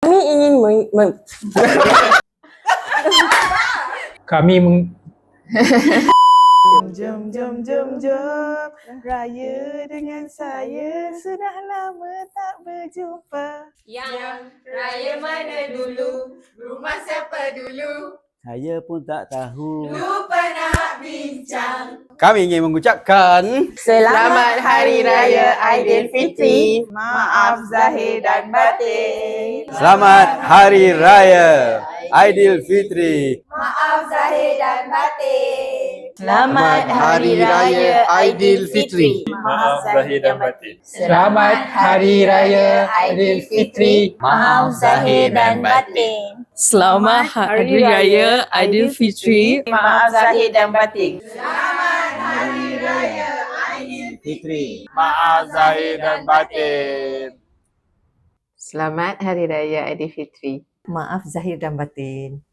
Kami ingin Kami Jom raya dengan saya, sudah lama tak berjumpa. Yang raya mana dulu, rumah siapa dulu, Saya pun tak tahu. lupa nak bincang. Kami ingin mengucapkan Selamat Hari Raya Aidilfitri. Maaf zahir dan batin. Selamat Hari Raya Aidilfitri. Maaf zahir dan batin. Selamat Hari Raya Aidilfitri. Maaf zahir dan batin. Selamat Hari Raya Aidilfitri. Maaf zahir dan batin. Selamat Hari Raya Aidilfitri. Maaf zahir dan batin. Fitri. Maaf zahir dan batin. Selamat Hari Raya Aidilfitri. Maaf zahir dan batin.